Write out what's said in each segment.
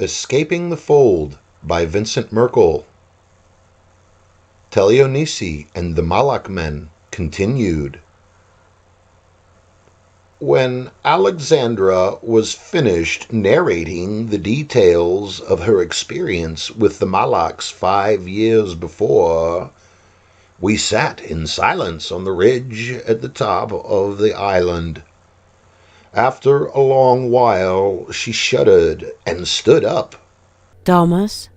Escaping the Fold by Vincent Merkel. Teleonisi and the Malak men continued. When Alexandra was finished narrating the details of her experience with the Malaks 5 years before, we sat in silence on the ridge at the top of the island. After a long while, she shuddered and stood up. Thomas,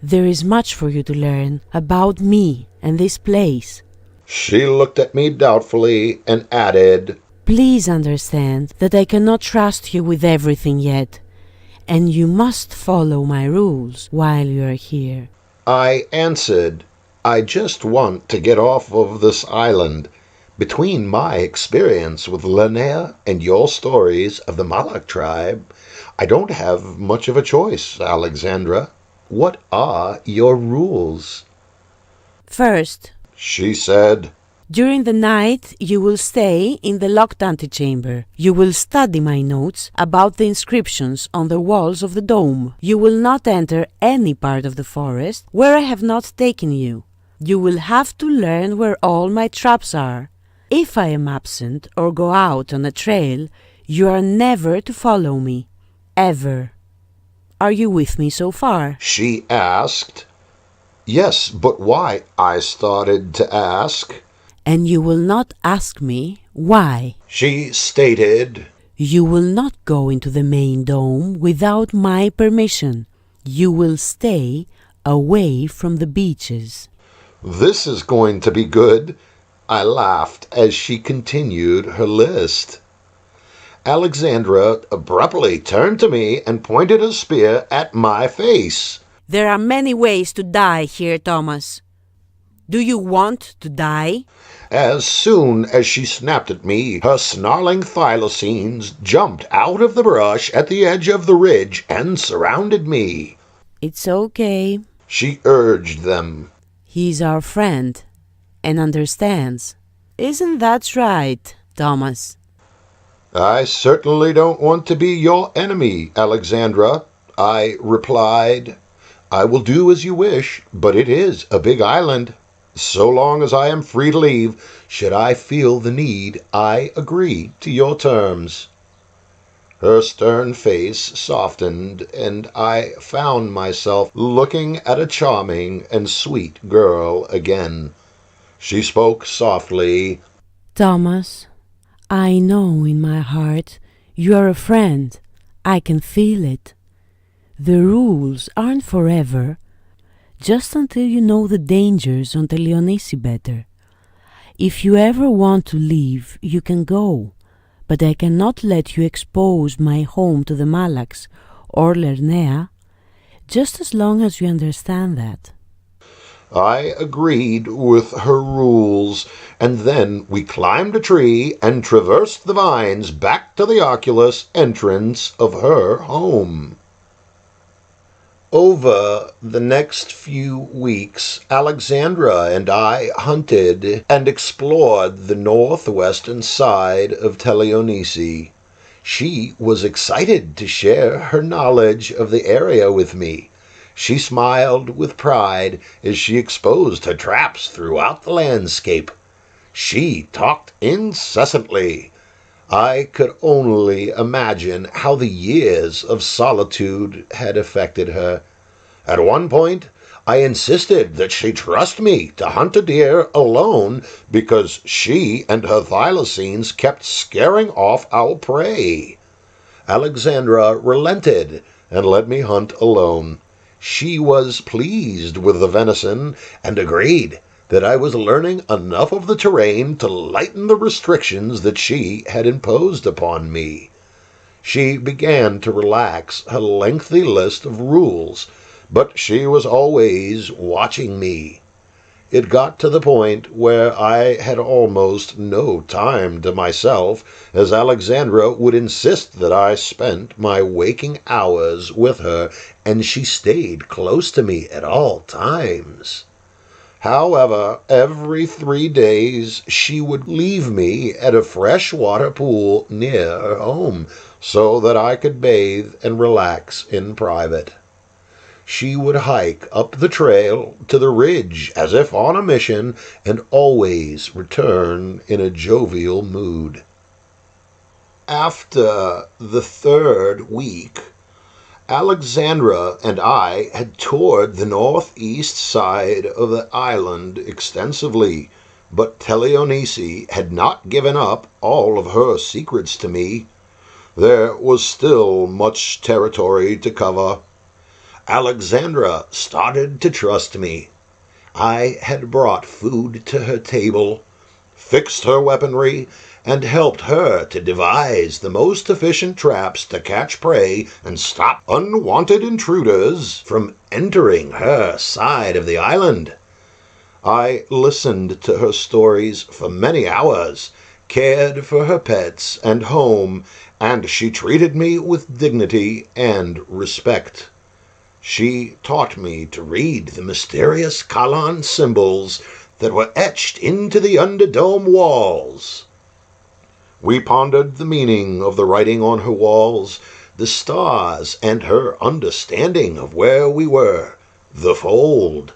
there is much for you to learn about me and this place. She looked at me doubtfully and added, Please understand that I cannot trust you with everything yet, and you must follow my rules while you are here. I answered, I just want to get off of this island. Between my experience with Lernea and your stories of the Malak tribe, I don't have much of a choice, Alexandra. What are your rules? First, She said, during the night you will stay in the locked antechamber. You will study my notes about the inscriptions on the walls of the dome. You will not enter any part of the forest where I have not taken you. You will have to learn where all my traps are. If I am absent or go out on a trail, you are never to follow me. Ever. Are you with me so far? She asked. Yes, but why? I started to ask. And you will not ask me why. She stated. You will not go into the main dome without my permission. You will stay away from the beaches. This is going to be good. I laughed as she continued her list. Alexandra abruptly turned to me and pointed a spear at my face. There are many ways to die here, Thomas. Do you want to die? As soon as she snapped at me, her snarling thylacines jumped out of the brush at the edge of the ridge and surrounded me. It's okay. She urged them. He's our friend and understands. Isn't that right, Thomas? I certainly don't want to be your enemy, Alexandra, I replied. I will do as you wish, but it is a big island. So long as I am free to leave, should I feel the need, I agree to your terms. Her stern face softened, and I found myself looking at a charming and sweet girl again. She spoke softly. Thomas, I know in my heart you are a friend. I can feel it. The rules aren't forever, just until you know the dangers on Teleonisi better. If you ever want to leave, you can go, but I cannot let you expose my home to the Malaks or Lernea, just as long as you understand that. I agreed with her rules, and then we climbed a tree and traversed the vines back to the oculus entrance of her home. Over the next few weeks, Alexandra and I hunted and explored the northwestern side of Teleonisi. She was excited to share her knowledge of the area with me. She smiled with pride as she exposed her traps throughout the landscape. She talked incessantly. I could only imagine how the years of solitude had affected her. At one point, I insisted that she trust me to hunt a deer alone because she and her thylacines kept scaring off our prey. Alexandra relented and let me hunt alone. She was pleased with the venison and agreed that I was learning enough of the terrain to lighten the restrictions that she had imposed upon me. She began to relax her lengthy list of rules, but she was always watching me. It got to the point where I had almost no time to myself, as Alexandra would insist that I spent my waking hours with her, and she stayed close to me at all times. However, every 3 days she would leave me at a freshwater pool near her home so that I could bathe and relax in private. She would hike up the trail to the ridge as if on a mission and always return in a jovial mood. After the 3rd week, Alexandra and I had toured the northeast side of the island extensively, but Teleonisi had not given up all of her secrets to me. There was still much territory to cover. Alexandra started to trust me. I had brought food to her table, fixed her weaponry, and helped her to devise the most efficient traps to catch prey and stop unwanted intruders from entering her side of the island. I listened to her stories for many hours, cared for her pets and home, and she treated me with dignity and respect. She taught me to read the mysterious Kalan symbols that were etched into the underdome walls. We pondered the meaning of the writing on her walls, the stars, and her understanding of where we were, the fold.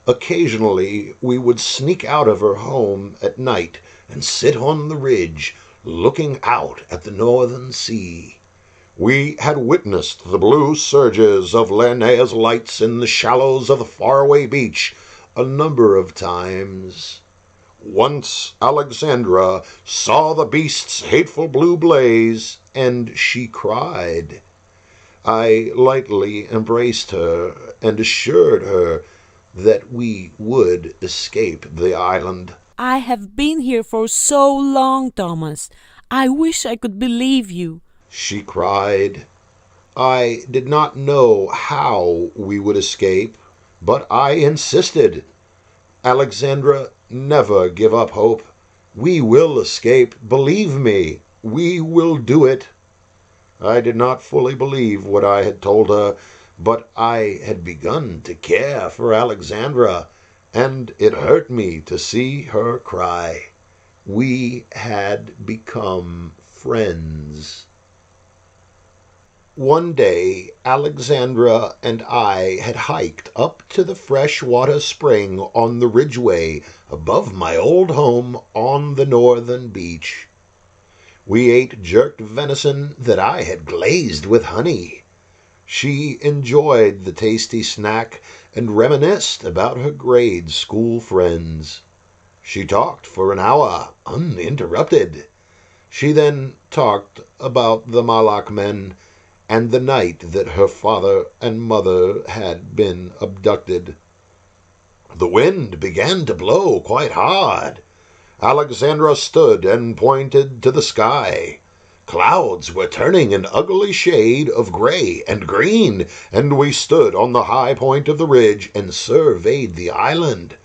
Occasionally we would sneak out of her home at night and sit on the ridge, looking out at the northern sea. We had witnessed the blue surges of Lernea's lights in the shallows of the faraway beach a number of times. Once Alexandra saw the beast's hateful blue blaze, and she cried. I lightly embraced her and assured her that we would escape the island. I have been here for so long, Thomas. I wish I could believe you, she cried. I did not know how we would escape, but I insisted. Alexandra, never give up hope. We will escape, believe me. We will do it. I did not fully believe what I had told her, but I had begun to care for Alexandra, and it hurt me to see her cry. We had become friends. One day, Alexandra and I had hiked up to the freshwater spring on the ridgeway above my old home on the northern beach. We ate jerked venison that I had glazed with honey. She enjoyed the tasty snack and reminisced about her grade school friends. She talked for an hour, uninterrupted. She then talked about the Malak men and the night that her father and mother had been abducted. The wind began to blow quite hard. Alexandra stood and pointed to the sky. Clouds were turning an ugly shade of gray and green, and we stood on the high point of the ridge and surveyed the island.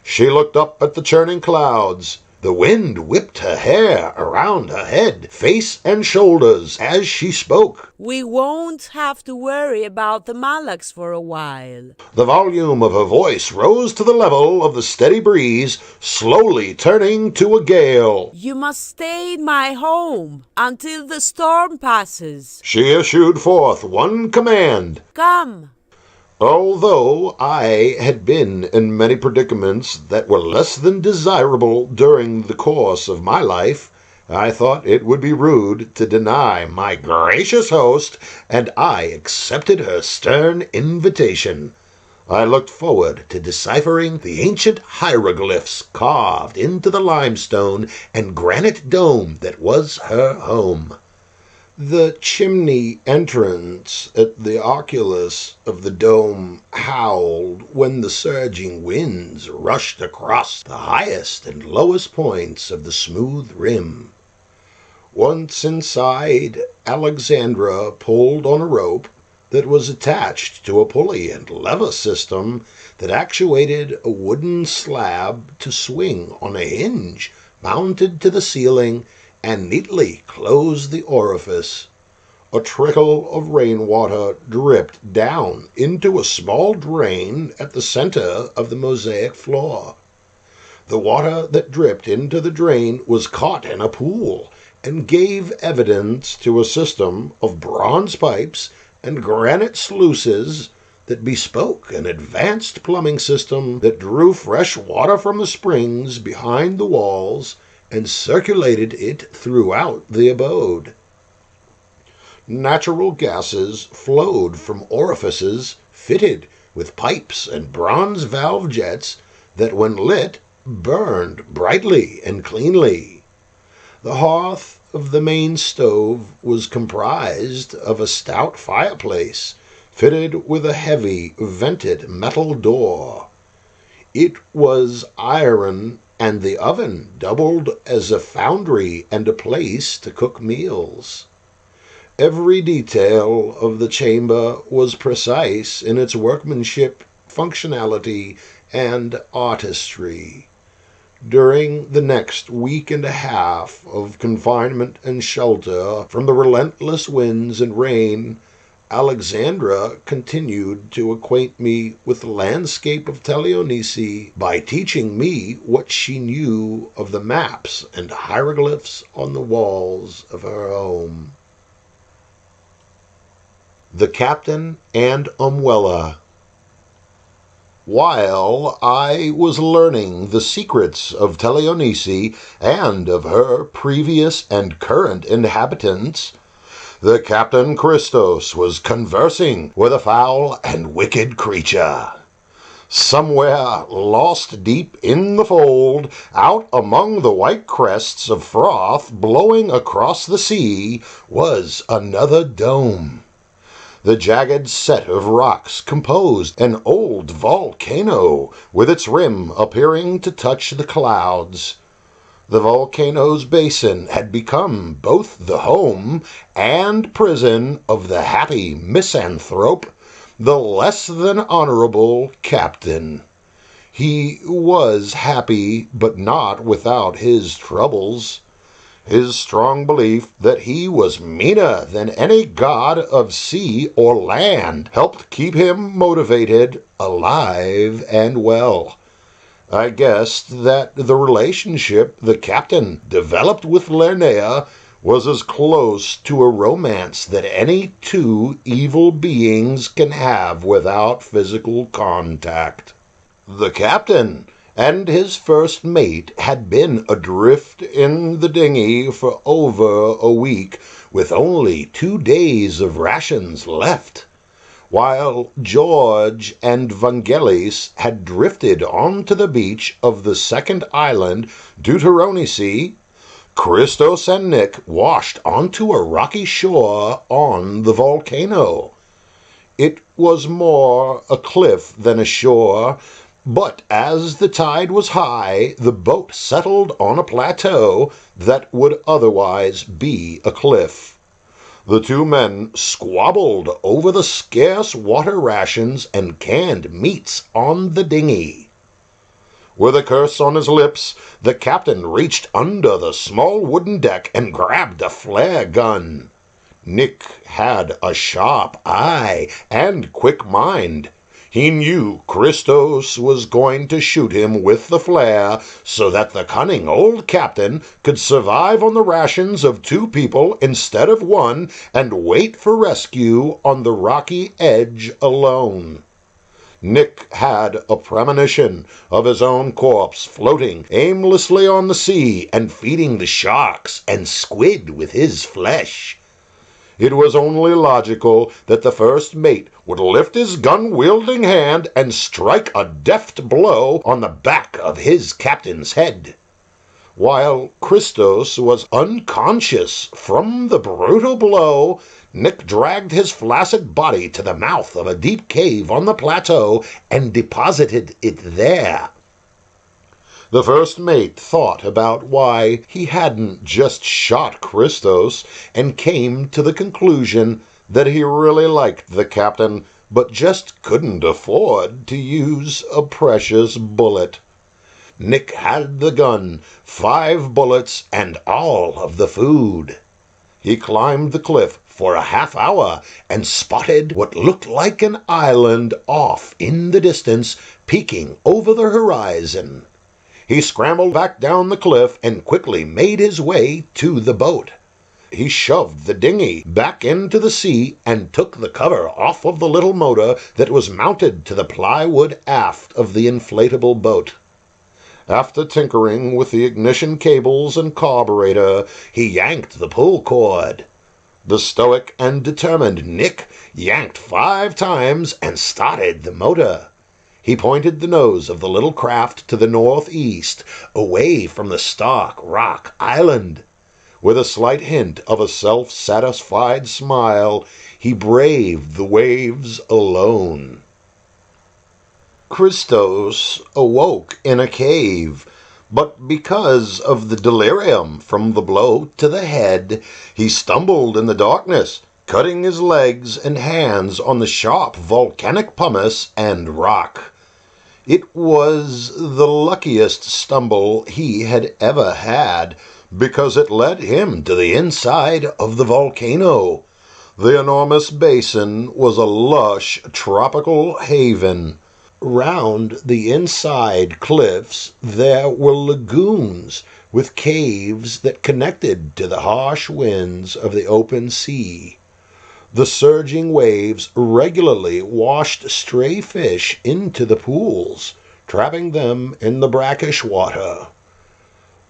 She looked up at the churning clouds. The wind whipped her hair around her head, face, and shoulders as she spoke. We won't have to worry about the Malaks for a while. The volume of her voice rose to the level of the steady breeze, slowly turning to a gale. You must stay in my home until the storm passes. She issued forth one command. Come. Although I had been in many predicaments that were less than desirable during the course of my life, I thought it would be rude to deny my gracious host, and I accepted her stern invitation. I looked forward to deciphering the ancient hieroglyphs carved into the limestone and granite dome that was her home. The chimney entrance at the oculus of the dome howled when the surging winds rushed across the highest and lowest points of the smooth rim. Once inside, Alexandra pulled on a rope that was attached to a pulley and lever system that actuated a wooden slab to swing on a hinge mounted to the ceiling and neatly closed the orifice. A trickle of rainwater dripped down into a small drain at the center of the mosaic floor. The water that dripped into the drain was caught in a pool and gave evidence to a system of bronze pipes and granite sluices that bespoke an advanced plumbing system that drew fresh water from the springs behind the walls and circulated it throughout the abode. Natural gases flowed from orifices fitted with pipes and bronze valve jets that, when lit, burned brightly and cleanly. The hearth of the main stove was comprised of a stout fireplace fitted with a heavy vented metal door. It was iron, and the oven doubled as a foundry and a place to cook meals. Every detail of the chamber was precise in its workmanship, functionality, and artistry. During the next week and a half of confinement and shelter from the relentless winds and rain, Alexandra continued to acquaint me with the landscape of Teleonisi by teaching me what she knew of the maps and hieroglyphs on the walls of her home. The Captain and Umwella. While I was learning the secrets of Teleonisi and of her previous and current inhabitants, the Captain Christos was conversing with a foul and wicked creature. Somewhere lost deep in the fold, out among the white crests of froth blowing across the sea, was another dome. The jagged set of rocks composed an old volcano, with its rim appearing to touch the clouds. The volcano's basin had become both the home and prison of the happy misanthrope, the less than honorable captain. He was happy, but not without his troubles. His strong belief that he was meaner than any god of sea or land helped keep him motivated, alive, and well. I guessed that the relationship the captain developed with Lernea was as close to a romance that any two evil beings can have without physical contact. The captain and his first mate had been adrift in the dinghy for over a week, with only 2 days of rations left, while George and Vangelis had drifted onto the beach of the second island, Deuteronomy. Christos and Nick washed onto a rocky shore on the volcano. It was more a cliff than a shore, but as the tide was high, the boat settled on a plateau that would otherwise be a cliff. The two men squabbled over the scarce water rations and canned meats on the dinghy. With a curse on his lips, the captain reached under the small wooden deck and grabbed a flare gun. Nick had a sharp eye and quick mind. He knew Christos was going to shoot him with the flare so that the cunning old captain could survive on the rations of 2 people instead of 1 and wait for rescue on the rocky edge alone. Nick had a premonition of his own corpse floating aimlessly on the sea and feeding the sharks and squid with his flesh. It was only logical that the first mate would lift his gun-wielding hand and strike a deft blow on the back of his captain's head. While Christos was unconscious from the brutal blow, Nick dragged his flaccid body to the mouth of a deep cave on the plateau and deposited it there. The first mate thought about why he hadn't just shot Christos and came to the conclusion that he really liked the captain, but just couldn't afford to use a precious bullet. Nick had the gun, 5 bullets, and all of the food. He climbed the cliff for a half-hour and spotted what looked like an island off in the distance, peeking over the horizon. He scrambled back down the cliff and quickly made his way to the boat. He shoved the dinghy back into the sea and took the cover off of the little motor that was mounted to the plywood aft of the inflatable boat. After tinkering with the ignition cables and carburetor, he yanked the pull cord. The stoic and determined Nick yanked 5 times and started the motor. He pointed the nose of the little craft to the northeast, away from the stark rock island. With a slight hint of a self-satisfied smile, he braved the waves alone. Christos awoke in a cave, but because of the delirium from the blow to the head, he stumbled in the darkness, cutting his legs and hands on the sharp volcanic pumice and rock. It was the luckiest stumble he had ever had, because it led him to the inside of the volcano. The enormous basin was a lush tropical haven. Round the inside cliffs there were lagoons with caves that connected to the harsh winds of the open sea. The surging waves regularly washed stray fish into the pools, trapping them in the brackish water.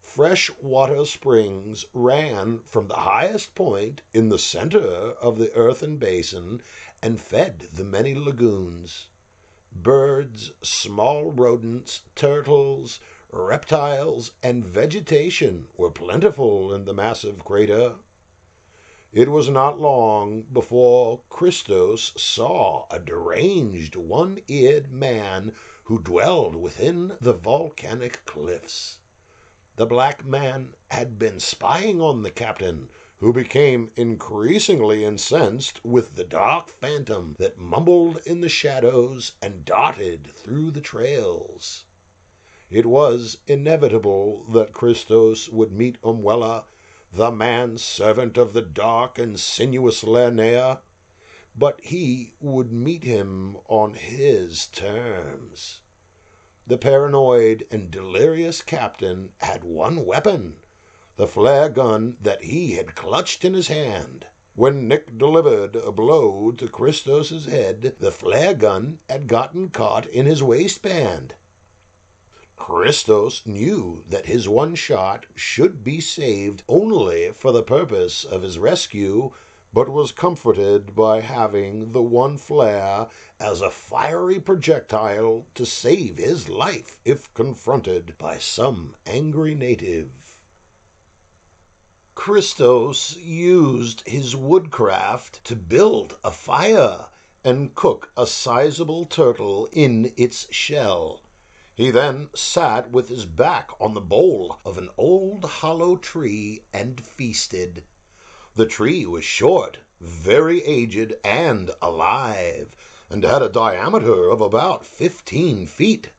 Fresh water springs ran from the highest point in the center of the earthen basin and fed the many lagoons. Birds, small rodents, turtles, reptiles, and vegetation were plentiful in the massive crater. It was not long before Christos saw a deranged one-eared man who dwelled within the volcanic cliffs. The black man had been spying on the captain, who became increasingly incensed with the dark phantom that mumbled in the shadows and darted through the trails. It was inevitable that Christos would meet Umwella, the man-servant of the dark and sinuous Lernea, but he would meet him on his terms. The paranoid and delirious captain had one weapon, the flare gun that he had clutched in his hand. When Nick delivered a blow to Christos's head, the flare gun had gotten caught in his waistband. Christos knew that his one shot should be saved only for the purpose of his rescue, but was comforted by having the one flare as a fiery projectile to save his life if confronted by some angry native. Christos used his woodcraft to build a fire and cook a sizable turtle in its shell. He then sat with his back on the bole of an old hollow tree and feasted. The tree was short, very aged, and alive, and had a diameter of about 15 feet.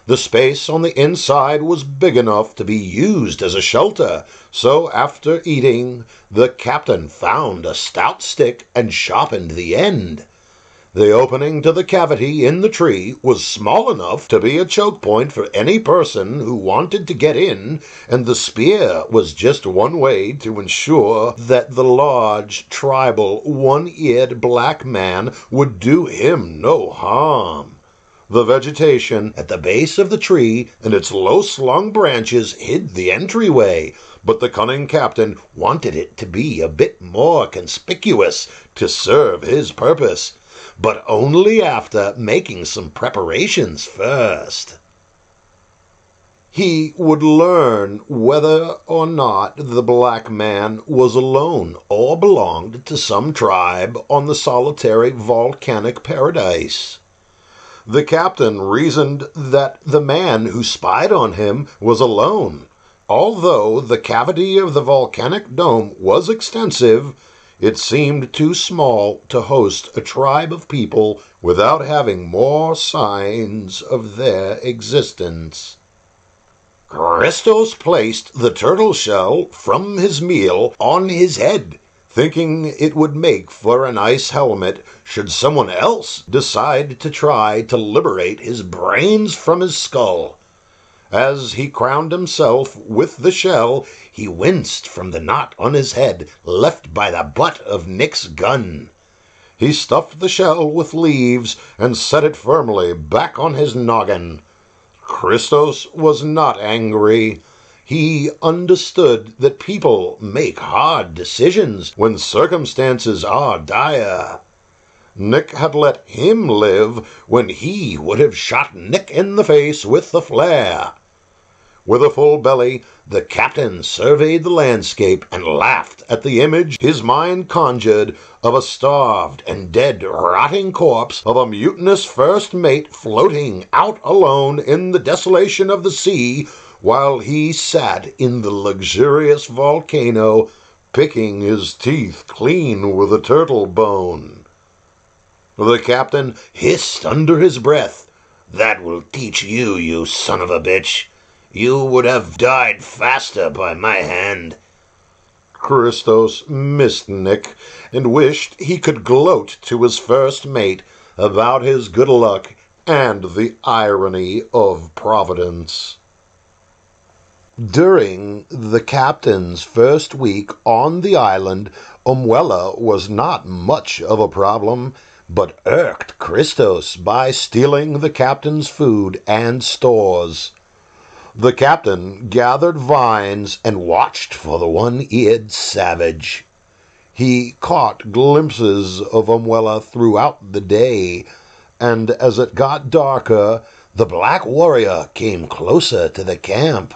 The space on the inside was big enough to be used as a shelter, so after eating, the captain found a stout stick and sharpened the end. The opening to the cavity in the tree was small enough to be a choke point for any person who wanted to get in, and the spear was just one way to ensure that the large, tribal, one-eared black man would do him no harm. The vegetation at the base of the tree and its low-slung branches hid the entryway, but the cunning captain wanted it to be a bit more conspicuous to serve his purpose, but only after making some preparations first. He would learn whether or not the black man was alone or belonged to some tribe on the solitary volcanic paradise. The captain reasoned that the man who spied on him was alone. Although the cavity of the volcanic dome was extensive, it seemed too small to host a tribe of people without having more signs of their existence. Christos placed the turtle shell from his meal on his head, thinking it would make for a nice helmet should someone else decide to try to liberate his brains from his skull. As he crowned himself with the shell, he winced from the knot on his head left by the butt of Nick's gun. He stuffed the shell with leaves and set it firmly back on his noggin. Christos was not angry. He understood that people make hard decisions when circumstances are dire. Nick had let him live when he would have shot Nick in the face with the flare. With a full belly, the captain surveyed the landscape and laughed at the image his mind conjured of a starved and dead rotting corpse of a mutinous first mate floating out alone in the desolation of the sea while he sat in the luxurious volcano picking his teeth clean with a turtle bone. The captain hissed under his breath, "That will teach you, you son of a bitch. You would have died faster by my hand." Christos missed Nick and wished he could gloat to his first mate about his good luck and the irony of Providence. During the captain's first week on the island, Umwella was not much of a problem, but irked Christos by stealing the captain's food and stores. The captain gathered vines and watched for the one-eared savage. He caught glimpses of Umwella throughout the day, and as it got darker, the black warrior came closer to the camp.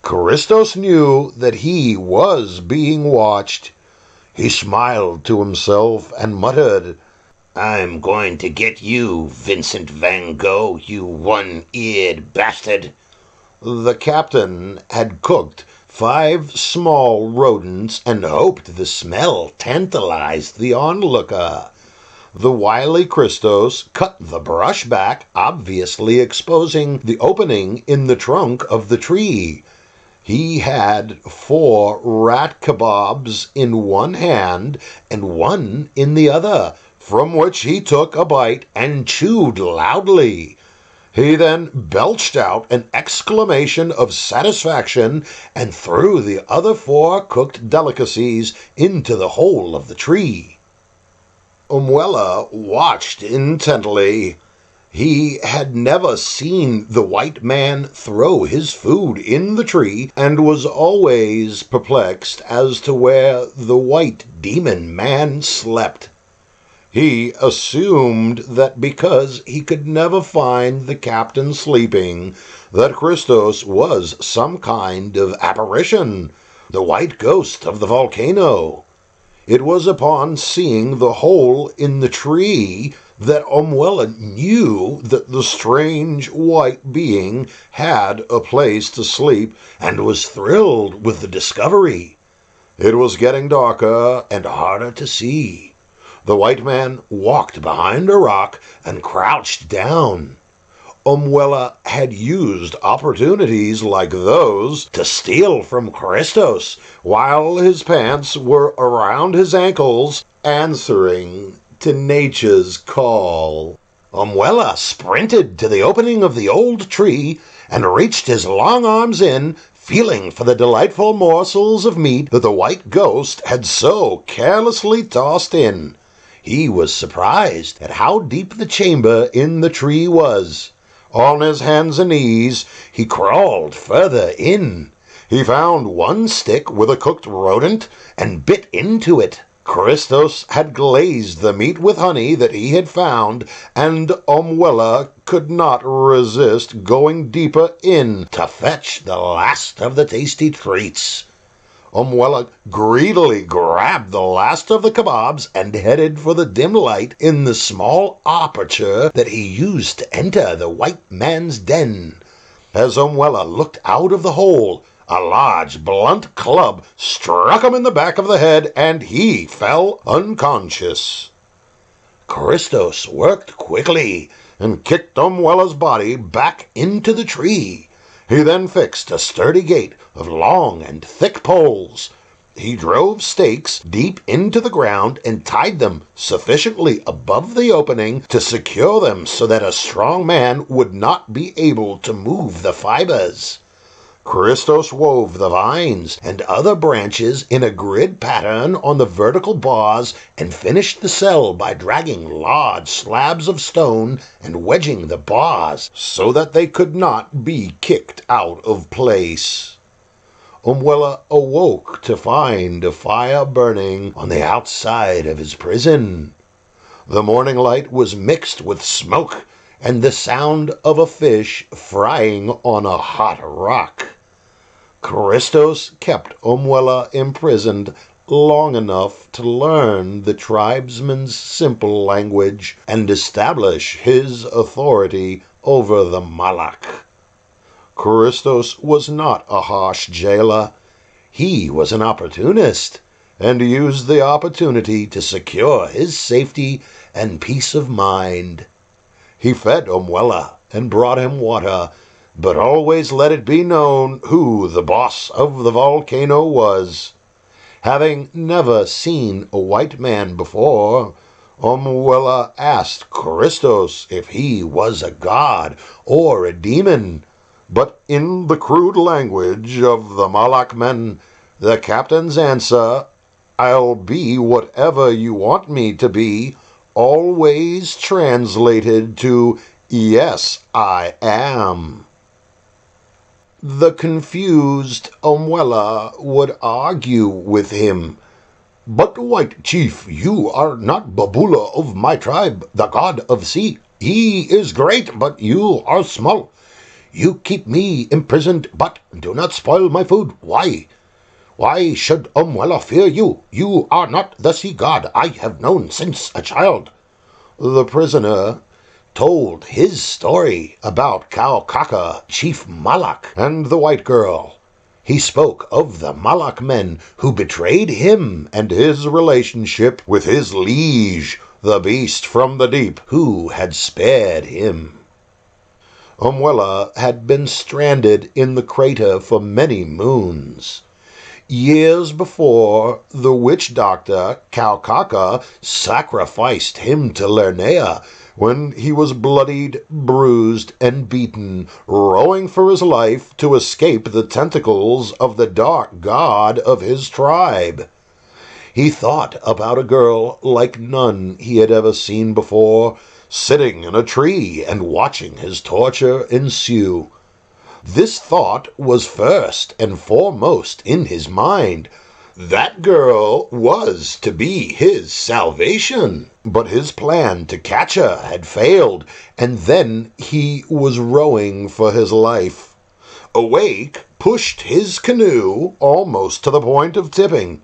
Christos knew that he was being watched. He smiled to himself and muttered, "I'm going to get you, Vincent van Gogh, you one-eared bastard." The captain had cooked 5 small rodents and hoped the smell tantalized the onlooker. The wily Christos cut the brush back, obviously exposing the opening in the trunk of the tree. He had 4 rat kebabs in one hand and one in the other, from which he took a bite and chewed loudly. He then belched out an exclamation of satisfaction and threw the other 4 cooked delicacies into the hole of the tree. Umwella watched intently. He had never seen the white man throw his food in the tree and was always perplexed as to where the white demon man slept. He assumed that because he could never find the captain sleeping, that Christos was some kind of apparition, the white ghost of the volcano. It was upon seeing the hole in the tree that Umwella knew that the strange white being had a place to sleep and was thrilled with the discovery. It was getting darker and harder to see. The white man walked behind a rock and crouched down. Umwella had used opportunities like those to steal from Christos while his pants were around his ankles, answering to nature's call. Umwella sprinted to the opening of the old tree and reached his long arms in, feeling for the delightful morsels of meat that the white ghost had so carelessly tossed in. He was surprised at how deep the chamber in the tree was. On his hands and knees, he crawled further in. He found one stick with a cooked rodent and bit into it. Christos had glazed the meat with honey that he had found, and Umwella could not resist going deeper in to fetch the last of the tasty treats. Umwella greedily grabbed the last of the kebabs and headed for the dim light in the small aperture that he used to enter the white man's den. As Umwella looked out of the hole, a large, blunt club struck him in the back of the head, and he fell unconscious. Christos worked quickly and kicked Umwella's body back into the tree. He then fixed a sturdy gate of long and thick poles. He drove stakes deep into the ground and tied them sufficiently above the opening to secure them so that a strong man would not be able to move the fibers. Christos wove the vines and other branches in a grid pattern on the vertical bars and finished the cell by dragging large slabs of stone and wedging the bars so that they could not be kicked out of place. Umwella awoke to find a fire burning on the outside of his prison. The morning light was mixed with smoke and the sound of a fish frying on a hot rock. Christos kept Umwella imprisoned long enough to learn the tribesmen's simple language and establish his authority over the Malak. Christos was not a harsh jailer. He was an opportunist and used the opportunity to secure his safety and peace of mind. He fed Umwella and brought him water, but always let it be known who the boss of the volcano was. Having never seen a white man before, Umwella asked Christos if he was a god or a demon, but in the crude language of the Malak men, the captain's answer, "I'll be whatever you want me to be," always translated to, "Yes, I am." The confused Umwella would argue with him. "But, white chief, you are not Babula of my tribe, the god of sea. He is great, but you are small. You keep me imprisoned, but do not spoil my food. Why? Why should Umwella fear you? You are not the sea god I have known since a child." The prisoner told his story about Kaukaka, Chief Malak, and the white girl. He spoke of the Malak men who betrayed him and his relationship with his liege, the beast from the deep, who had spared him. Umwella had been stranded in the crater for many moons. Years before, the witch doctor, Kaukaka, sacrificed him to Lernea when he was bloodied, bruised, and beaten, rowing for his life to escape the tentacles of the dark god of his tribe. He thought about a girl like none he had ever seen before, sitting in a tree and watching his torture ensue. This thought was first and foremost in his mind. That girl was to be his salvation. But his plan to catch her had failed, and then he was rowing for his life. A wake pushed his canoe almost to the point of tipping.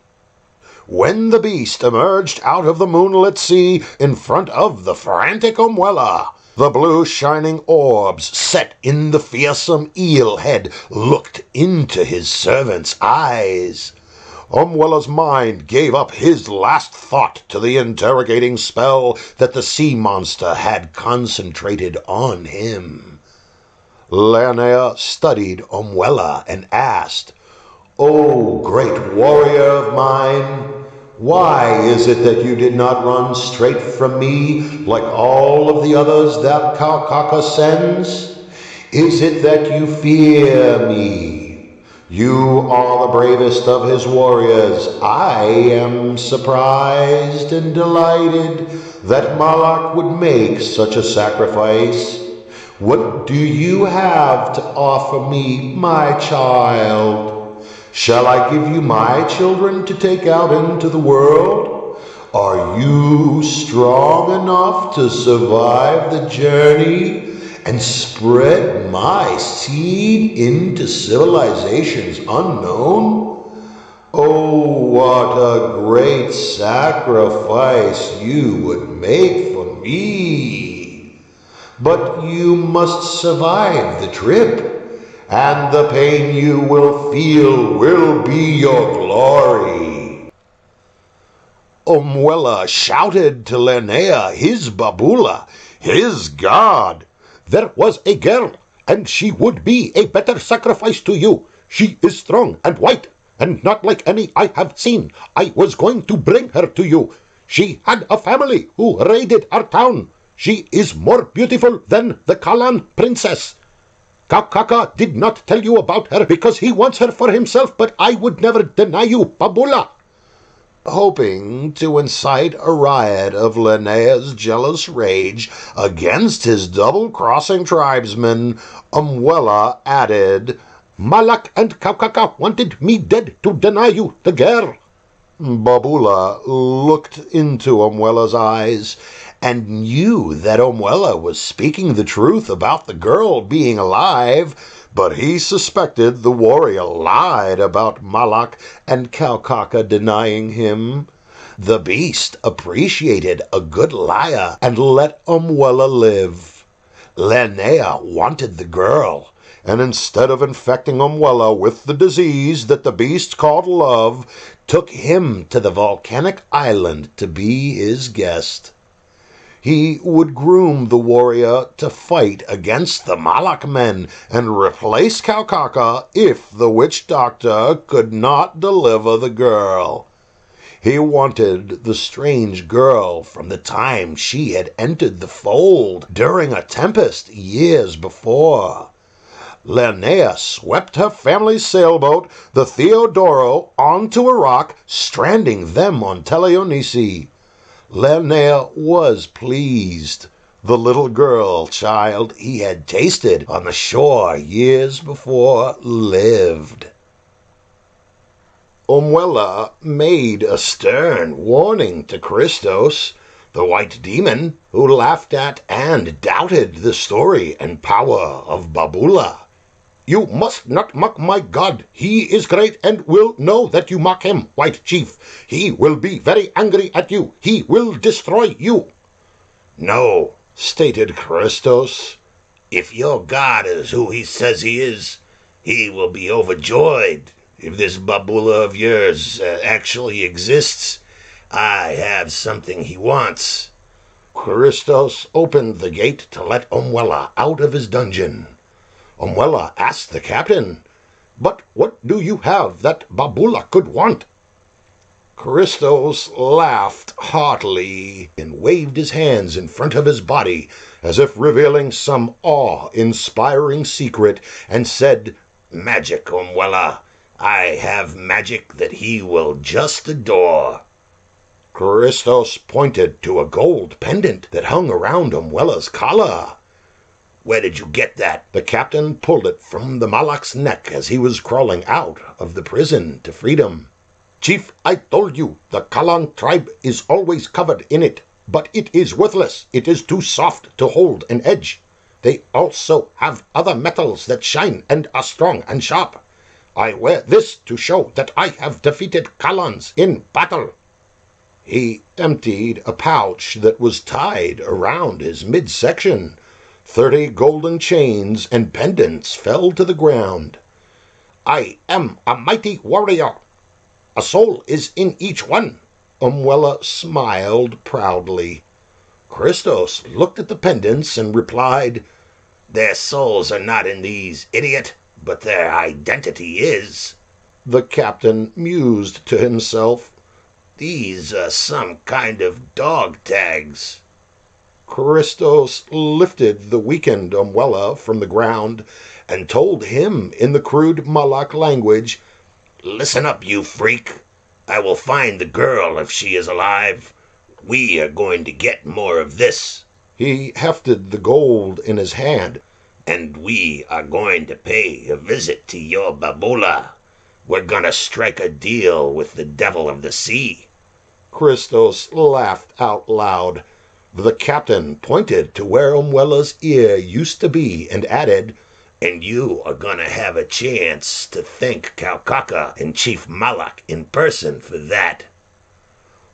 When the beast emerged out of the moonlit sea in front of the frantic Umwella, the blue shining orbs set in the fearsome eel head looked into his servant's eyes. Umwella's mind gave up his last thought to the interrogating spell that the sea monster had concentrated on him. Lernea studied Umwella and asked, "O great warrior of mine, why is it that you did not run straight from me like all of the others that Kaukaka sends? Is it that you fear me? You are the bravest of his warriors. I am surprised and delighted that Malak would make such a sacrifice. What do you have to offer me, my child? Shall I give you my children to take out into the world? Are you strong enough to survive the journey and spread my seed into civilizations unknown? Oh, what a great sacrifice you would make for me! But you must survive the trip, and the pain you will feel will be your glory." Umwella shouted to Lernea, his Babula, his god. "There was a girl, and she would be a better sacrifice to you. She is strong and white. and not like any I have seen. I was going to bring her to you. She had a family who raided our town. She is more beautiful than the Kalan princess. Kaukaka did not tell you about her because he wants her for himself, but I would never deny you, Babula." Hoping to incite a riot of Lernea's jealous rage against his double-crossing tribesmen, Umwella added, "Malak and Kaukaka wanted me dead to deny you the girl." Babula looked into Umwella's eyes and knew that Umwella was speaking the truth about the girl being alive, but he suspected the warrior lied about Malak and Kaukaka denying him. The beast appreciated a good liar and let Umwella live. Lernea wanted the girl, and instead of infecting Umwella with the disease that the beast called love, took him to the volcanic island to be his guest. He would groom the warrior to fight against the Malak men and replace Kaukaka if the witch doctor could not deliver the girl. He wanted the strange girl from the time she had entered the fold during a tempest years before. Lernea swept her family's sailboat, the Theodoro, onto a rock, stranding them on Teleonisi. Lernea was pleased. The little girl-child he had tasted on the shore years before lived. Umwella made a stern warning to Christos, the white demon, who laughed at and doubted the story and power of Babula. "You must not mock my god. He is great and will know that you mock him, white chief. He will be very angry at you. He will destroy you." "No," stated Christos. "If your god is who he says he is, he will be overjoyed. If this Babula of yours actually exists, I have something he wants." Christos opened the gate to let Umwella out of his dungeon. Umwella asked the captain, "But what do you have that Babula could want?" Christos laughed heartily and waved his hands in front of his body as if revealing some awe-inspiring secret, and said, "Magic, Umwella. I have magic that he will just adore." Christos pointed to a gold pendant that hung around Umwella's collar. "Where did you get that?" The captain pulled it from the Malak's neck as he was crawling out of the prison to freedom. "Chief, I told you, the Kalan tribe is always covered in it, but it is worthless. It is too soft to hold an edge. They also have other metals that shine and are strong and sharp. I wear this to show that I have defeated Kalans in battle." He emptied a pouch that was tied around his midsection. 30 golden chains and pendants fell to the ground. "I am a mighty warrior. A soul is in each one." Umwella smiled proudly. Christos looked at the pendants and replied, "Their souls are not in these, idiot, but their identity is." The captain mused to himself, "These are some kind of dog tags." Christos lifted the weakened Umwella from the ground and told him in the crude Malak language, "Listen up, you freak. I will find the girl if she is alive. We are going to get more of this." He hefted the gold in his hand. "And we are going to pay a visit to your Babula. We're gonna strike a deal with the devil of the sea." Christos laughed out loud. The captain pointed to where Umwella's ear used to be and added, "And you are gonna have a chance to thank Kaukaka and Chief Malak in person for that."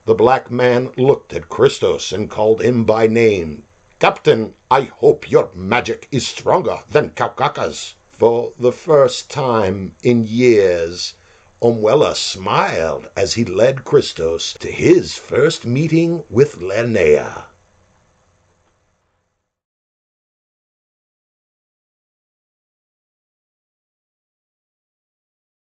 The black man looked at Christos and called him by name. "Captain, I hope your magic is stronger than Kaukaka's." For the first time in years, Umwella smiled as he led Christos to his first meeting with Lernea.